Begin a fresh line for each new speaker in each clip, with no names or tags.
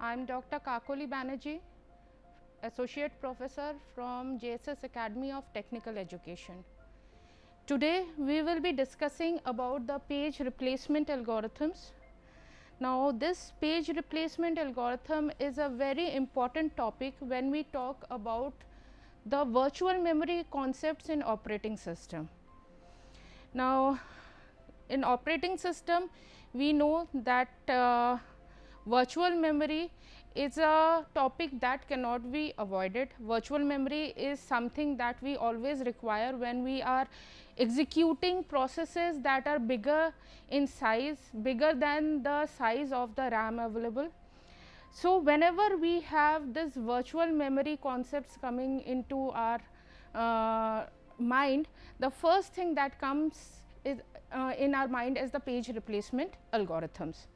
I am Dr. Kakoli Banerjee, Associate Professor from JSS Academy of Technical Education. Today we will be discussing about the page replacement algorithms. Now this page replacement algorithm is a very important topic when we talk about the virtual memory concepts in operating system. Now in operating system we know that virtual memory is a topic that cannot be avoided. Virtual memory is something that we always require when we are executing processes that are bigger in size, bigger than the size of the RAM available. So whenever we have this virtual memory concepts coming into our mind, the first thing that comes is in our mind is the page replacement algorithms.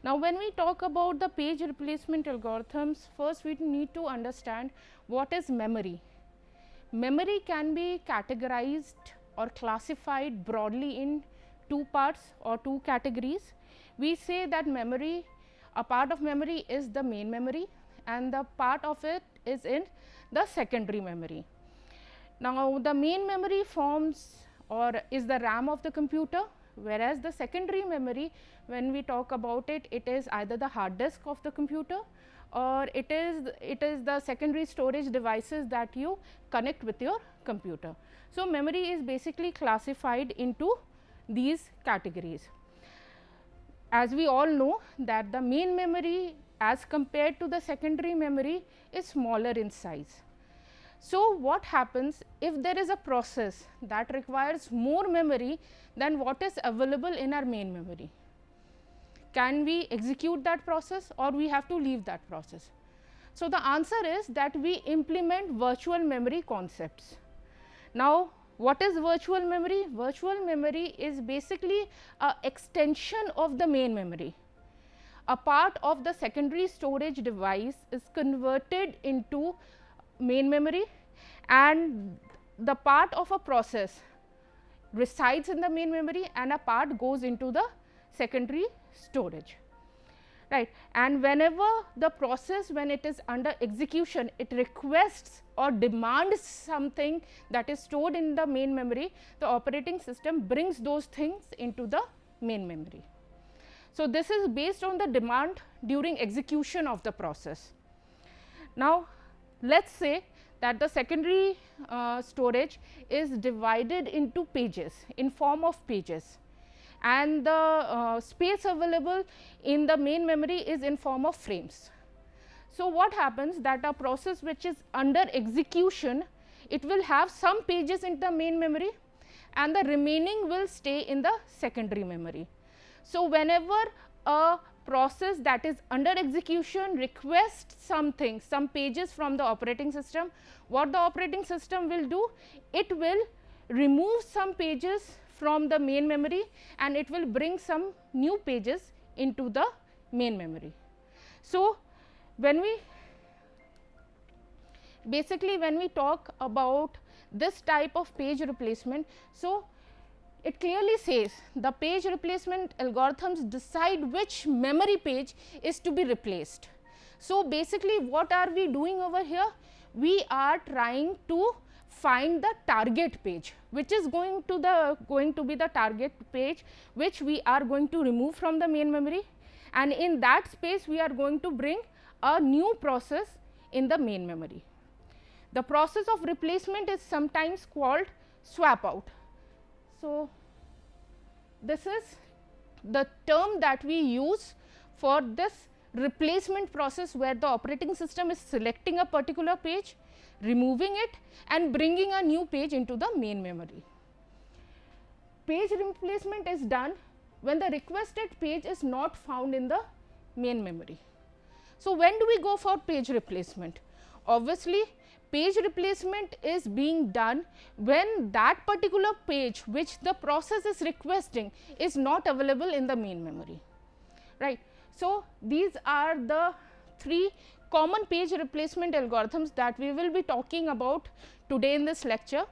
Now when we talk about the page replacement algorithms, first we need to understand what is memory. Memory can be categorized or classified broadly in two parts or two categories. We say that memory, a part of memory is the main memory and the part of it is in the secondary memory. Now the main memory forms or is the RAM of the computer, whereas the secondary memory, when we talk about it, it is either the hard disk of the computer or it is the secondary storage devices that you connect with your computer. So memory is basically classified into these categories. As we all know that the main memory as compared to the secondary memory is smaller in size. So what happens if there is a process that requires more memory than what is available in our main memory? Can we execute that process or we have to leave that process? So the answer is that we implement virtual memory concepts. Now what is virtual memory? Virtual memory is basically an extension of the main memory. A part of the secondary storage device is converted into main memory and the part of a process resides in the main memory and a part goes into the secondary storage, right. And whenever the process, when it is under execution, it requests or demands something that is stored in the main memory, the operating system brings those things into the main memory. So this is based on the demand during execution of the process. Now let's say that the secondary storage is divided into pages in form of pages and the space available in the main memory is in form of frames. So what happens that a process which is under execution, it will have some pages in the main memory and the remaining will stay in the secondary memory. So whenever a process that is under execution requests something, some pages from the operating system, what the operating system will do? It will remove some pages from the main memory and it will bring some new pages into the main memory. So when we talk about this type of page replacement, so it clearly says the page replacement algorithms decide which memory page is to be replaced. So basically what are we doing over here? We are trying to find the target page, which is going to be the target page which we are going to remove from the main memory, and in that space we are going to bring a new process in the main memory. The process of replacement is sometimes called swap out. So this is the term that we use for this replacement process where the operating system is selecting a particular page, removing it and bringing a new page into the main memory. Page replacement is done when the requested page is not found in the main memory. So when do we go for page replacement? Obviously page replacement is being done when that particular page which the process is requesting is not available in the main memory, right. So these are the three common page replacement algorithms that we will be talking about today in this lecture.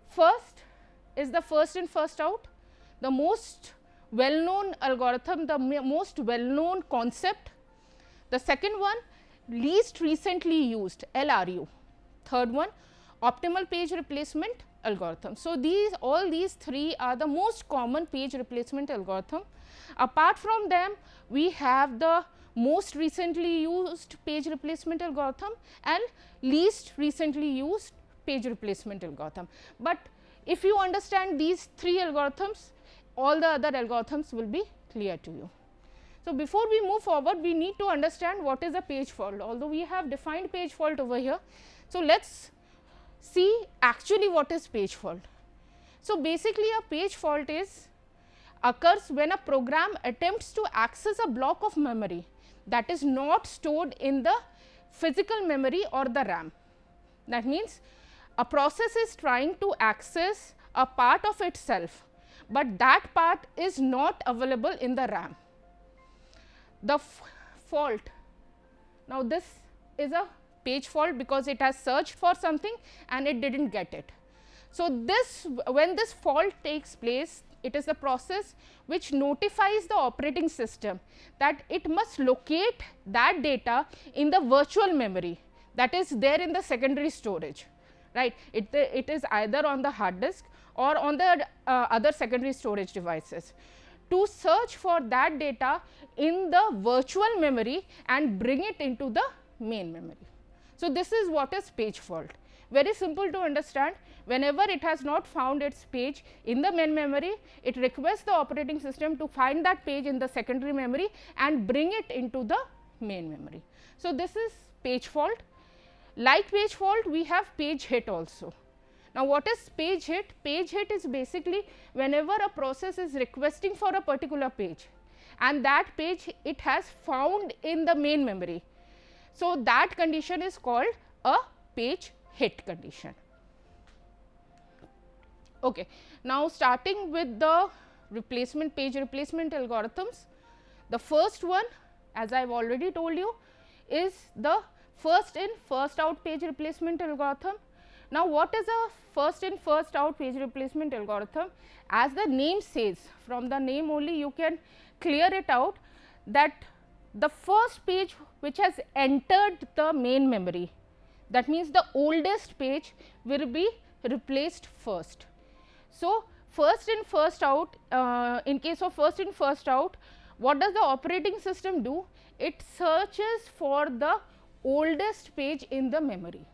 First is the first in first out, the most well known algorithm, the most well known concept. The second one, least recently used, LRU. Third one, optimal page replacement algorithm. So, all these three are the most common page replacement algorithm. Apart from them, we have the most recently used page replacement algorithm and least recently used page replacement algorithm. But if you understand these three algorithms, all the other algorithms will be clear to you. So, before we move forward, we need to understand what is a page fault, although we have defined page fault over here. So, let us see actually what is page fault. So, basically a page fault occurs when a program attempts to access a block of memory that is not stored in the physical memory or the RAM. That means, a process is trying to access a part of itself, but that part is not available in the RAM. The fault, now this is a page fault because it has searched for something and it did not get it. So, when this fault takes place, it is the process which notifies the operating system that it must locate that data in the virtual memory that is there in the secondary storage, right. It is either on the hard disk or on the other secondary storage devices, to search for that data in the virtual memory and bring it into the main memory. So, this is what is page fault. Very simple to understand. Whenever it has not found its page in the main memory, it requests the operating system to find that page in the secondary memory and bring it into the main memory. So, this is page fault. Like page fault, we have page hit also. Now, what is page hit? Page hit is basically whenever a process is requesting for a particular page and that page it has found in the main memory. So, that condition is called a page hit condition. Okay. Now, starting with the page replacement algorithms, the first one, as I have already told you, is the first in first out page replacement algorithm. Now, what is a first in first out page replacement algorithm? As the name says, from the name only you can clear it out that the first page which has entered the main memory, that means the oldest page, will be replaced first. So, first in first out, in case of first in first out, what does the operating system do? It searches for the oldest page in the memory.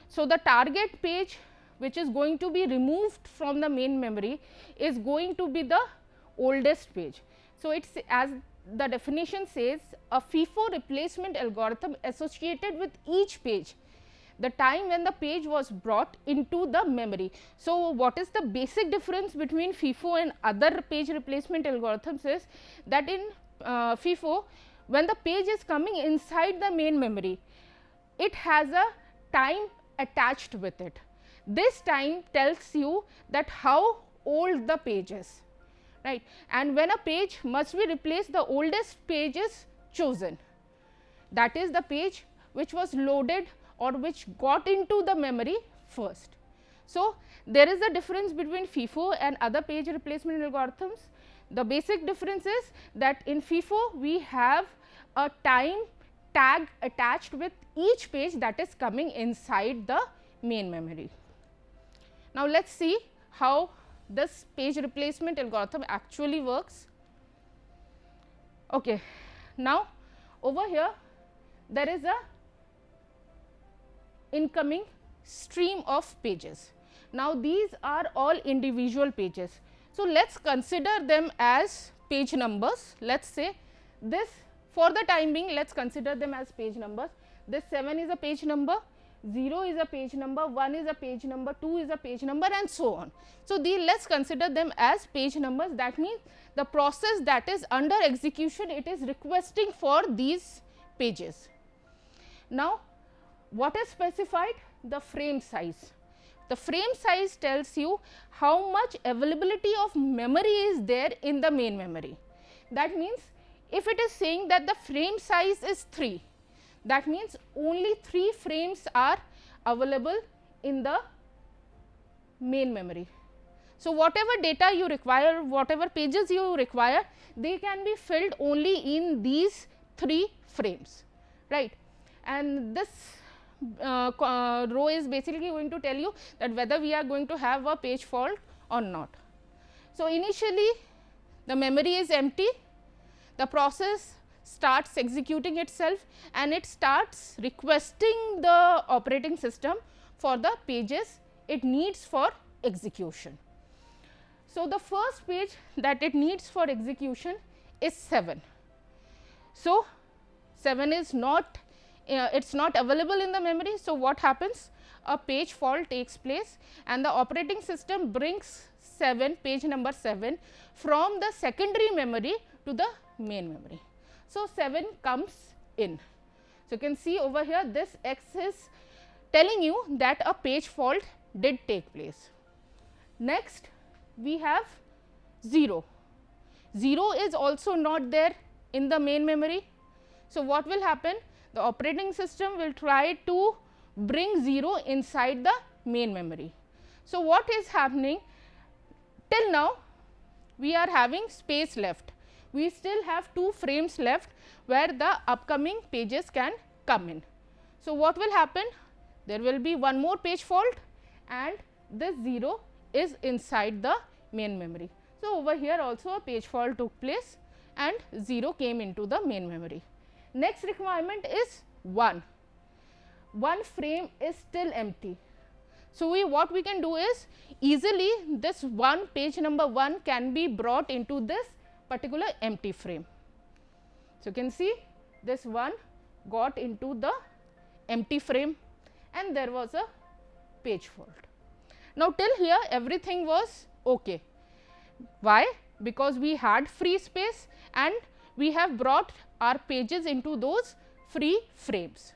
So, the target page which is going to be removed from the main memory is going to be the oldest page. So, it is, as the definition says, a FIFO replacement algorithm associated with each page, the time when the page was brought into the memory. So, what is the basic difference between FIFO and other page replacement algorithms is that in FIFO, when the page is coming inside the main memory, it has a time attached with it. This time tells you that how old the page is, right. And when a page must be replaced, the oldest page is chosen, that is the page which was loaded or which got into the memory first. So, there is a difference between FIFO and other page replacement algorithms. The basic difference is that in FIFO we have a time tag attached with each page that is coming inside the main memory. Now, let us see how this page replacement algorithm actually works. Okay. Now, over here there is a incoming stream of pages. Now, these are all individual pages. So, let us consider them as page numbers. Let us say this, for the time being, let us consider them as page numbers. This 7 is a page number, 0 is a page number, 1 is a page number, 2 is a page number, and so on. So, let us consider them as page numbers. That means, the process that is under execution, it is requesting for these pages. Now, what is specified? The frame size. The frame size tells you how much availability of memory is there in the main memory. That means, if it is saying that the frame size is 3, that means only 3 frames are available in the main memory. So, whatever data you require, whatever pages you require, they can be filled only in these 3 frames, right. And this row is basically going to tell you that whether we are going to have a page fault or not. So, initially the memory is empty, the process starts executing itself and it starts requesting the operating system for the pages it needs for execution. So, the first page that it needs for execution is 7. So, 7 is not it is not available in the memory. So, what happens? A page fault takes place and the operating system brings 7 page number 7 from the secondary memory to the main memory. So, 7 comes in. So, you can see over here this x is telling you that a page fault did take place. Next we have 0. 0 is also not there in the main memory. So, what will happen? The operating system will try to bring 0 inside the main memory. So, what is happening? Till now we are having space left, we still have 2 frames left where the upcoming pages can come in. So, what will happen? There will be one more page fault and this 0 is inside the main memory. So, over here also a page fault took place and 0 came into the main memory. Next requirement is 1. 1 frame is still empty. So, what we can do is easily this one page number 1 can be brought into this particular empty frame. So, you can see this 1 got into the empty frame and there was a page fault. Now, till here everything was okay. Why? Because we had free space and we have brought our pages into those free frames.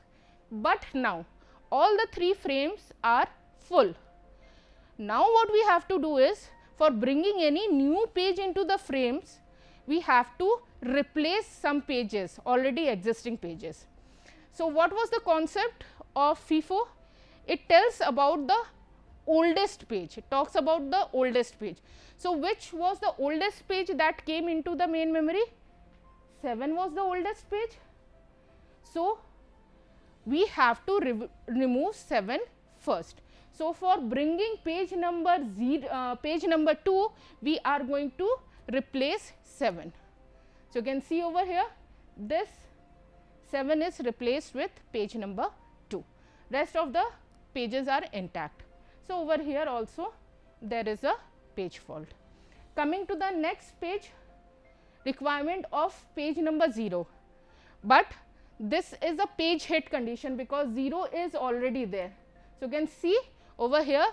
But now all the 3 frames are full. Now, what we have to do is for bringing any new page into the frames, we have to replace some pages, already existing pages. So, what was the concept of FIFO? It tells about the oldest page, it talks about the oldest page. So, which was the oldest page that came into the main memory? 7 was the oldest page. So, we have to remove 7 first. So, for bringing page number 2, we are going to replace 7. So, you can see over here this 7 is replaced with page number 2, rest of the pages are intact. So, over here also there is a page fault. Coming to the next page, requirement of page number 0, but this is a page hit condition because 0 is already there. So, you can see over here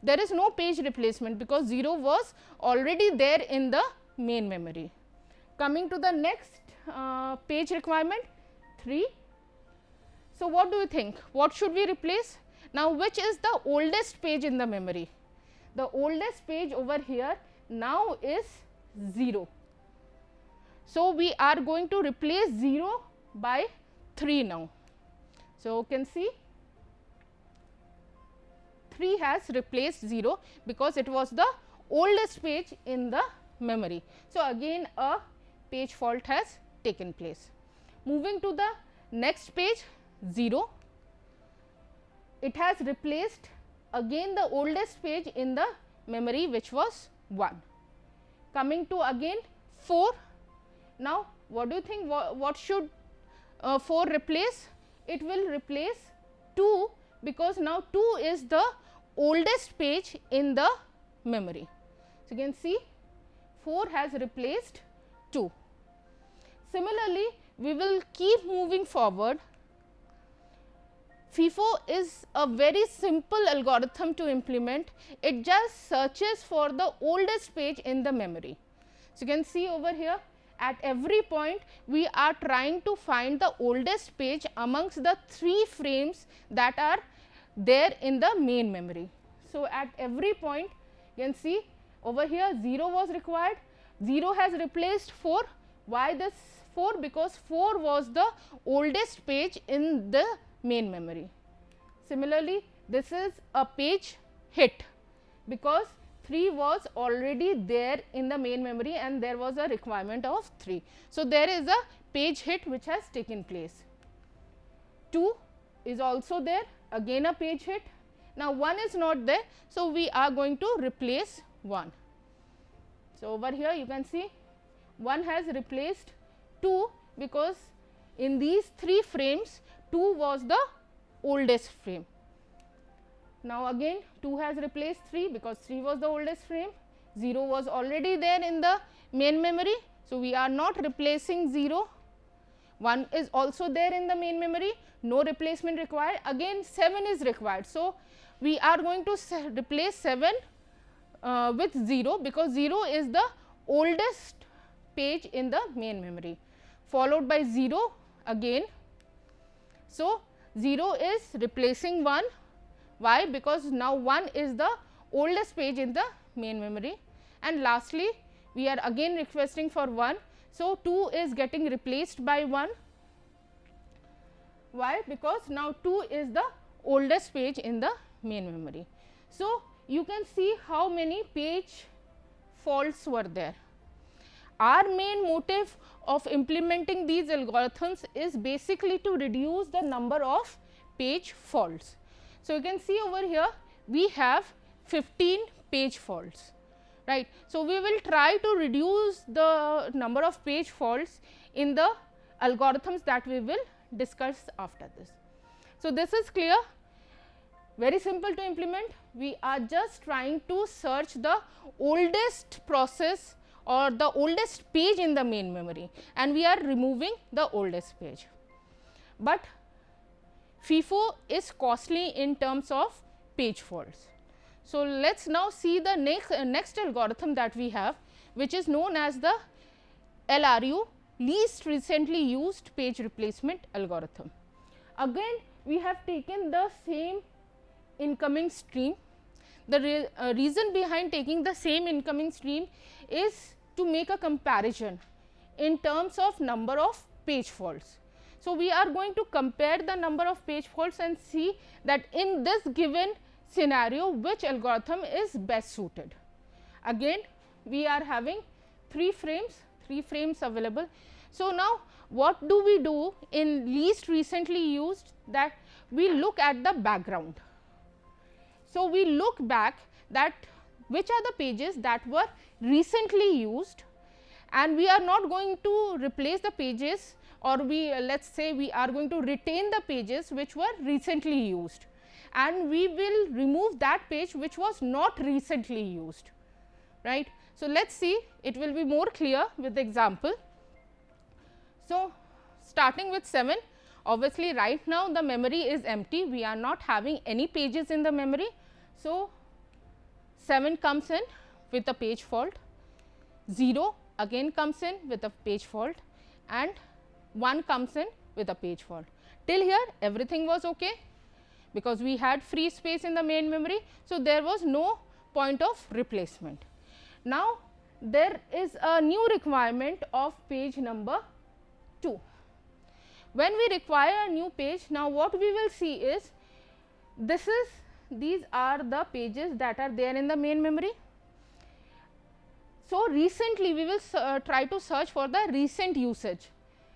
there is no page replacement because 0 was already there in the main memory. Coming to the next page requirement 3. So, what do you think? What should we replace? Now, which is the oldest page in the memory? The oldest page over here now is 0. So, we are going to replace 0 by 3 now. So, you can see 3 has replaced 0 because it was the oldest page in the memory. So, again a page fault has taken place. Moving to the next page 0, it has replaced again the oldest page in the memory which was 1. Coming to again 4. Now, what do you think, what should 4 replace? It will replace 2 because now 2 is the oldest page in the memory. So, you can see 4 has replaced 2. Similarly, we will keep moving forward. FIFO is a very simple algorithm to implement. It just searches for the oldest page in the memory. So, you can see over here at every point we are trying to find the oldest page amongst the 3 frames that are there in the main memory. So, at every point you can see over here 0 was required, 0 has replaced 4. Why this 4? Because 4 was the oldest page in the main memory. Similarly, this is a page hit because 3 was already there in the main memory and there was a requirement of 3. So, there is a page hit which has taken place. 2 is also there, again a page hit. Now 1 is not there, so we are going to replace 1. So over here you can see 1 has replaced 2, because in these 3 frames 2 was the oldest frame. Now again 2 has replaced 3, because 3 was the oldest frame. 0 was already there in the main memory, so we are not replacing 0. 1 is also there in the main memory, no replacement required. Again 7 is required, so we are going to replace 7 with 0, because 0 is the oldest page in the main memory, followed by 0 again. So 0 is replacing 1. Why? Because now 1 is the oldest page in the main memory. And lastly, we are again requesting for 1. So 2 is getting replaced by 1. Why? Because now 2 is the oldest page in the main memory. So you can see how many page faults were there. Our main motive of implementing these algorithms is basically to reduce the number of page faults. So you can see over here we have 15 page faults, right. So we will try to reduce the number of page faults in the algorithms that we will discuss after this. So this is clear, very simple to implement. We are just trying to search the oldest process or the oldest page in the main memory, and we are removing the oldest page. But FIFO is costly in terms of page faults. So let us now see the next algorithm that we have, which is known as the LRU, least recently used page replacement algorithm. Again we have taken the same incoming stream. The reason behind taking the same incoming stream is to make a comparison in terms of number of page faults. So we are going to compare the number of page faults and see that in this given scenario which algorithm is best suited. Again we are having 3 frames available. So now what do we do in least recently used? That we look at the background. So we look back that which are the pages that were recently used, and we are not going to replace the pages, or we let us say we are going to retain the pages which were recently used, and we will remove that page which was not recently used, right. So let us see, it will be more clear with the example. So starting with 7, obviously right now the memory is empty, we are not having any pages in the memory. So 7 comes in with a page fault, 0 again comes in with a page fault, and 1 comes in with a page fault. Till here everything was okay, because we had free space in the main memory. So there was no point of replacement. Now there is a new requirement of page number 2. When we require a new page, now what we will see is these are the pages that are there in the main memory. So recently we will try to search for the recent usage.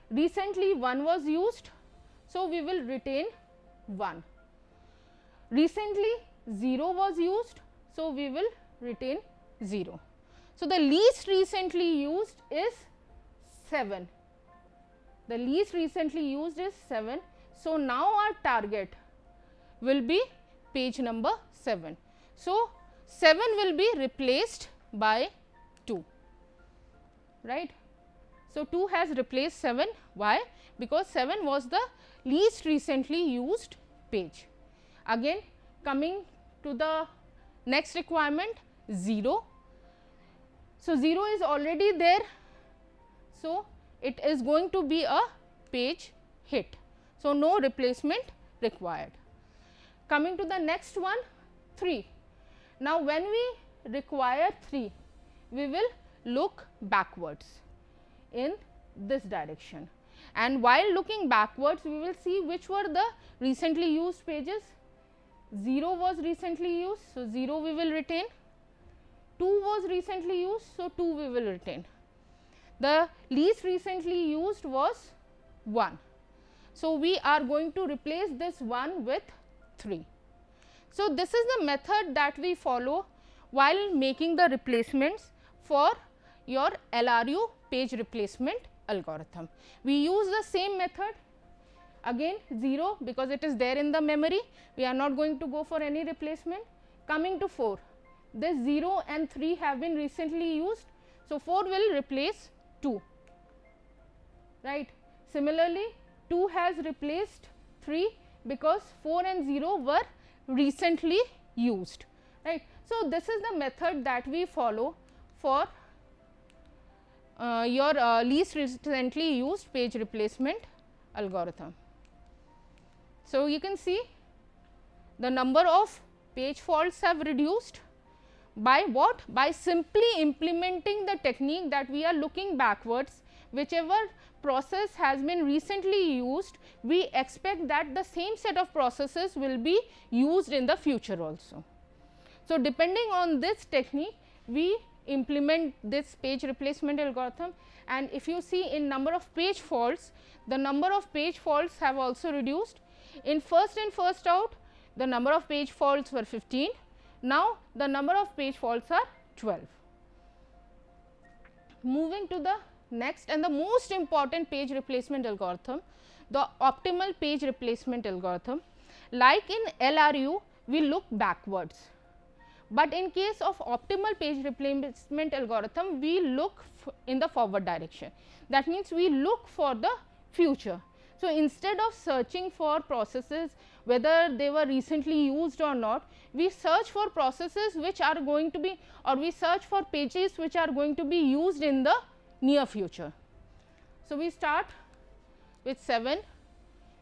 Recently 1 was used, so we will retain 1. Recently 0 was used, so we will retain 0. So the least recently used is 7. The least recently used is 7. So now our target will be page number 7. So 7 will be replaced by 2, right. So 2 has replaced 7. Why? Because 7 was the least recently used page. Again coming to the next requirement, 0. So 0 is already there, so it is going to be a page hit. So no replacement required. Coming to the next one, 3. Now when we require 3, we will look backwards in this direction, and while looking backwards we will see which were the recently used pages. 0 was recently used, so 0 we will retain. 2 was recently used, so 2 we will retain. The least recently used was 1. So, we are going to replace this 1 with 3. So, this is the method that we follow while making the replacements for your LRU page replacement algorithm. We use the same method, again 0 because it is there in the memory, we are not going to go for any replacement. Coming to 4, this 0 and 3 have been recently used. So, 4 will replace 2, right. Similarly, 2 has replaced 3 because 4 and 0 were recently used, right. So, this is the method that we follow for your least recently used page replacement algorithm. So, you can see the number of page faults have reduced by what? By simply implementing the technique that we are looking backwards. Whichever process has been recently used, we expect that the same set of processes will be used in the future also. So, depending on this technique, we implement this page replacement algorithm, and if you see in number of page faults, the number of page faults have also reduced. In first in first out, the number of page faults were 15, now the number of page faults are 12. Moving to the next and the most important page replacement algorithm, the optimal page replacement algorithm. Like in LRU, we look backwards, but in case of optimal page replacement algorithm, we look in the forward direction. That means, we look for the future. So, instead of searching for processes whether they were recently used or not, we search for processes which are going to be, or we search for pages which are going to be used in the near future. So, we start with 7,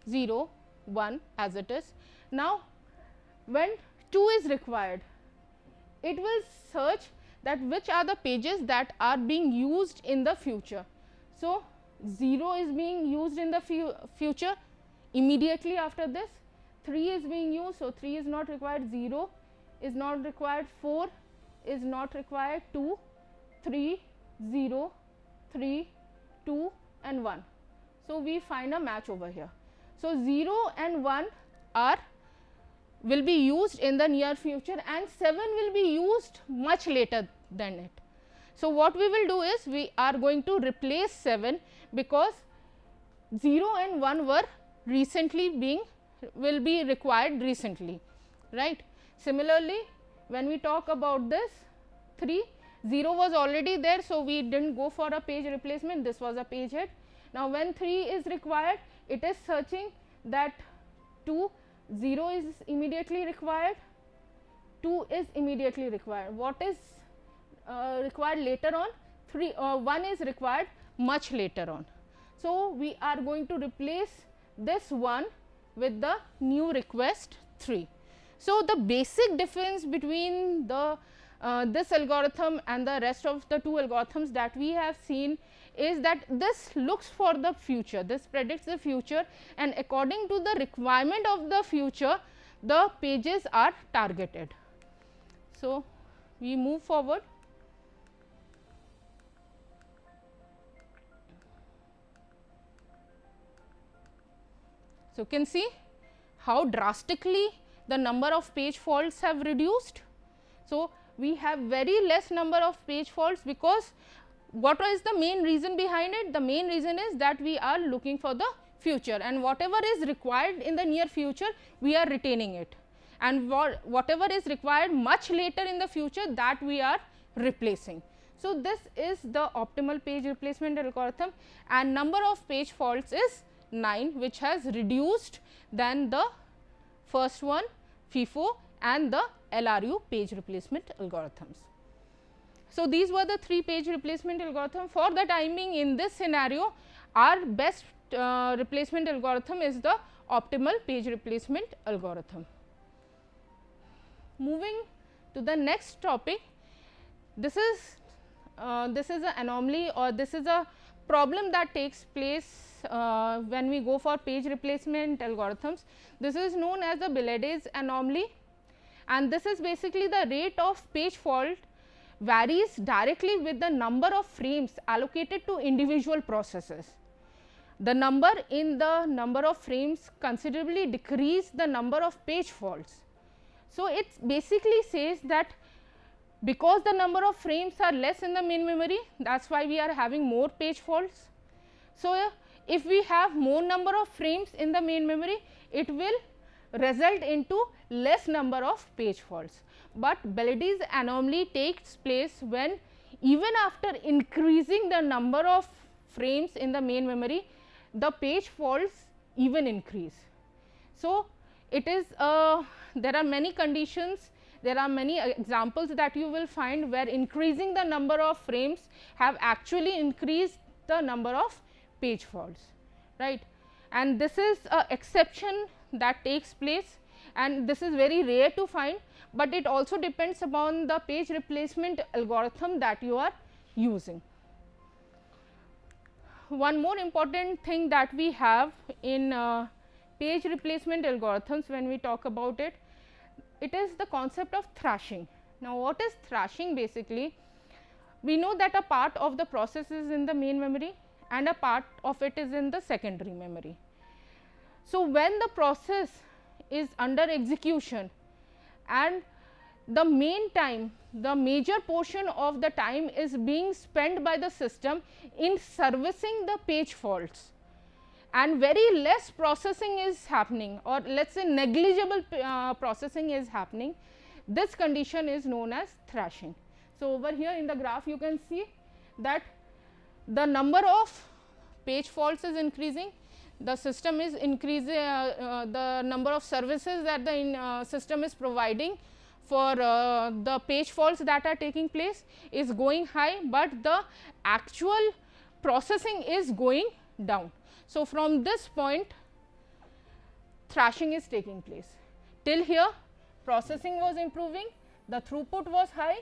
0, 1 as it is. Now, when 2 is required, it will search that which are the pages that are being used in the future. So, 0 is being used in the future immediately after this, 3 is being used. So, 3 is not required, 0 is not required, 4 is not required, 2, 3, 0, 3, 2 and 1. So, we find a match over here. So, 0 and 1 will be used in the near future and 7 will be used much later than it. So, what we will do is we are going to replace 7 because 0 and 1 were recently will be required recently, right. Similarly, when we talk about this 3, 0 was already there. So, we did not go for a page replacement, this was a page head. Now, when 3 is required, it is searching that 2, 0 is immediately required, 2 is immediately required. What is required later on? 1 is required much later on. So, we are going to replace this 1 with the new request 3. So, the basic difference between the this algorithm and the rest of the two algorithms that we have seen is that this looks for the future, this predicts the future, and according to the requirement of the future, the pages are targeted. So, we move forward. So, you can see how drastically the number of page faults have reduced. So, we have very less number of page faults because what is the main reason behind it? The main reason is that we are looking for the future, and whatever is required in the near future, we are retaining it, and whatever is required much later in the future, that we are replacing. So, this is the optimal page replacement algorithm, and number of page faults is 9, which has reduced than the first one FIFO and the LRU page replacement algorithms. So, these were the 3 page replacement algorithm. For the timing in this scenario, our best replacement algorithm is the optimal page replacement algorithm. Moving to the next topic, this is an anomaly, or this is a problem that takes place when we go for page replacement algorithms. This is known as the Biled's anomaly, and this is basically the rate of page fault varies directly with the number of frames allocated to individual processes. The number in the number of frames considerably decrease the number of page faults. So, it basically says that because the number of frames are less in the main memory, that is why we are having more page faults. So, if we have more number of frames in the main memory, it will result into less number of page faults. But Belladie's anomaly takes place when even after increasing the number of frames in the main memory, the page faults even increase. So, it is there are many conditions, there are many examples that you will find where increasing the number of frames have actually increased the number of page faults, right. And this is a exception that takes place, and this is very rare to find, but it also depends upon the page replacement algorithm that you are using. One more important thing that we have in page replacement algorithms when we talk about it, it is the concept of thrashing. Now, what is thrashing? Basically, we know that a part of the process is in the main memory and a part of it is in the secondary memory. So, when the process is under execution and the main time, the major portion of the time is being spent by the system in servicing the page faults, and very less processing is happening, or let us say negligible processing is happening, this condition is known as thrashing. So, over here in the graph you can see that the number of page faults is increasing, the system is increasing, the number of services that the system is providing for the page faults that are taking place is going high, but the actual processing is going down. So, from this point thrashing is taking place. Till here processing was improving, the throughput was high.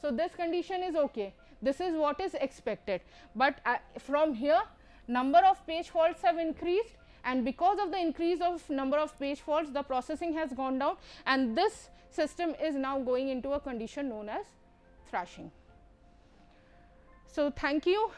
So, this condition is okay, this is what is expected, but from here number of page faults have increased, and because of the increase of number of page faults the processing has gone down, and this system is now going into a condition known as thrashing. So, thank you.